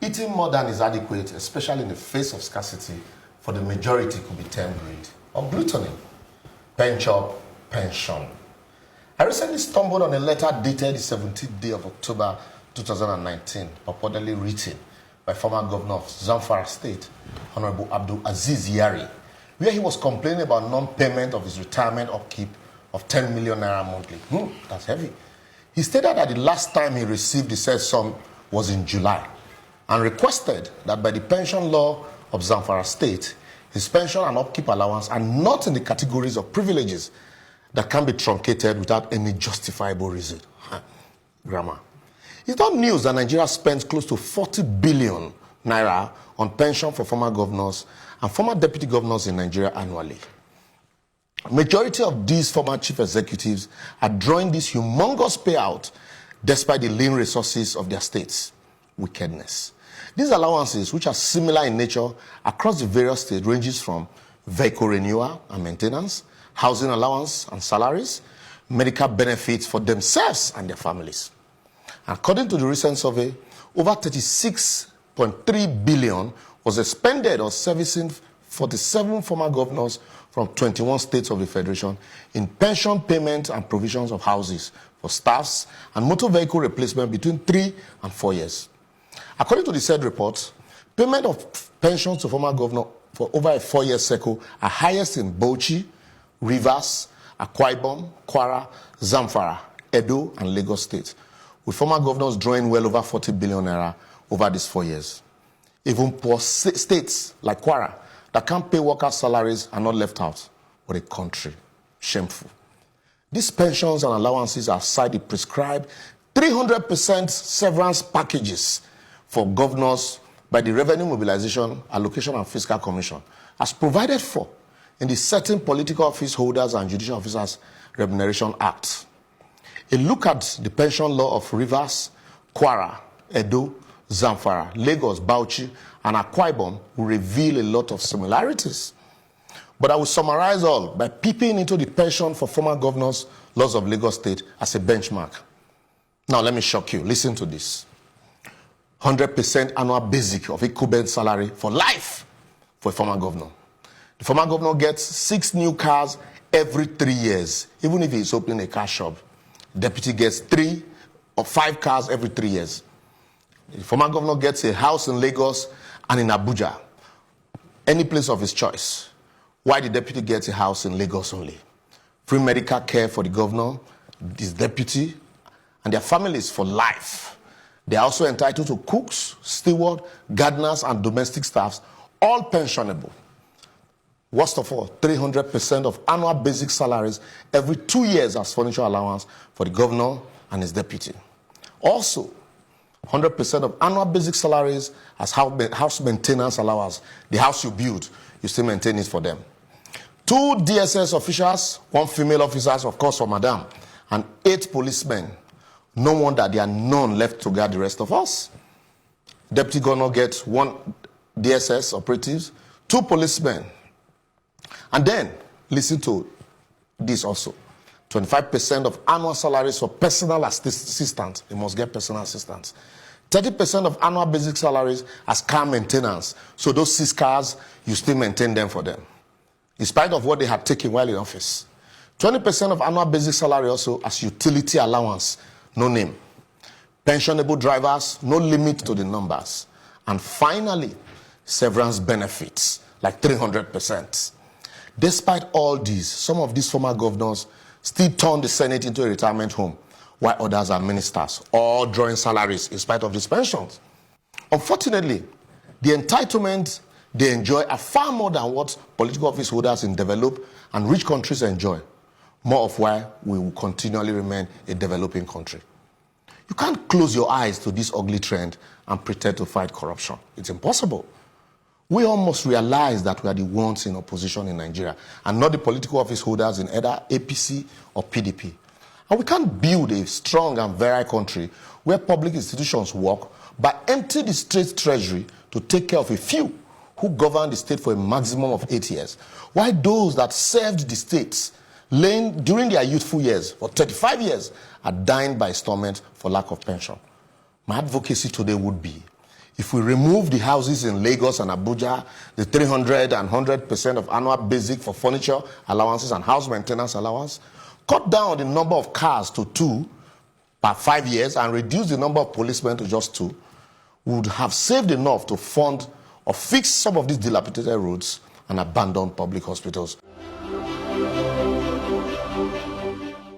eating more than is adequate, especially in the face of scarcity, for the majority could be termed greed or gluttony. Penchop, pension. I recently stumbled on a letter dated the 17th day of October 2019, purportedly written by former governor of Zamfara State, Honorable Abdul Aziz Yari, where he was complaining about non-payment of his retirement upkeep of 10 million naira monthly. That's heavy. He stated that the last time he received the said sum was in July and requested that by the pension law of Zamfara State, his pension and upkeep allowance are not in the categories of privileges that can be truncated without any justifiable reason. Grammar. It's not news that Nigeria spends close to 40 billion naira on pension for former governors and former deputy governors in Nigeria annually. Majority of these former chief executives are drawing this humongous payout despite the lean resources of their states. Wickedness. These allowances, which are similar in nature across the various states, ranges from vehicle renewal and maintenance, housing allowance and salaries, medical benefits for themselves and their families. According to the recent survey, over 36.3 billion was expended on servicing 47 former governors from 21 states of the Federation in pension payment and provisions of houses for staffs and motor vehicle replacement between 3 and 4 years. According to the said report, payment of pensions to former governor for over a 4-year cycle are highest in Bauchi, Rivers, Akwa Ibom, Kwara, Zamfara, Edo, and Lagos states, with former governors drawing well over 40 billion naira over these 4 years. Even poor states like Kwara that can't pay workers' salaries are not left out. What a country. Shameful. These pensions and allowances are aside the prescribed 300% severance packages for governors by the Revenue Mobilization, Allocation and Fiscal Commission, as provided for in the Certain Political Office Holders and Judicial Officers Remuneration Act. A look at the pension law of Rivers, Kwara, Edo, Zamfara, Lagos, Bauchi, and Akwa Ibom will reveal a lot of similarities. But I will summarize all by peeping into the pension for former governors laws of Lagos State as a benchmark. Now let me shock you. Listen to this. 100% annual basic of equivalent salary for life for a former governor. The former governor gets 6 new cars every 3 years, even if he's opening a car shop. The deputy gets 3 or 5 cars every 3 years. The former governor gets a house in Lagos and in Abuja, any place of his choice. Why the deputy gets a house in Lagos only? Free medical care for the governor, his deputy, and their families for life. They are also entitled to cooks, steward, gardeners, and domestic staffs, all pensionable. Worst of all, 300% of annual basic salaries every 2 years as furniture allowance for the governor and his deputy. Also, 100% of annual basic salaries as house maintenance allowance. The house you build, you still maintain it for them. 2 DSS officials, 1 female officer, of course, for madam, and 8 policemen. No wonder there are none left to guard the rest of us. Deputy governor gets 1 DSS operatives, 2 policemen. And then, listen to this also. 25% of annual salaries for personal assistants. They must get personal assistants. 30% of annual basic salaries as car maintenance. So those 6 cars, you still maintain them for them, in spite of what they had taken while in office. 20% of annual basic salary also as utility allowance. No name. Pensionable drivers, no limit to the numbers. And finally, severance benefits, like 300%. Despite all these, some of these former governors still turn the Senate into a retirement home, while others are ministers, all drawing salaries in spite of these pensions. Unfortunately, the entitlements they enjoy are far more than what political office holders in developed and rich countries enjoy. More of why we will continually remain a developing country. You can't close your eyes to this ugly trend and pretend to fight corruption. It's impossible. We all must realize that we are the ones in opposition in Nigeria and not the political office holders in either APC or PDP. And we can't build a strong and virile country where public institutions work but empty the state treasury to take care of a few who govern the state for a maximum of 8 years, while those that served the states during their youthful years for 35 years are dying by installment for lack of pension. My advocacy today would be, If we remove the houses in Lagos and Abuja, the 300 and 100% of annual basic for furniture allowances and house maintenance allowance, cut down the number of cars to 2 per 5 years and reduce the number of policemen to just 2, we would have saved enough to fund or fix some of these dilapidated roads and abandoned public hospitals.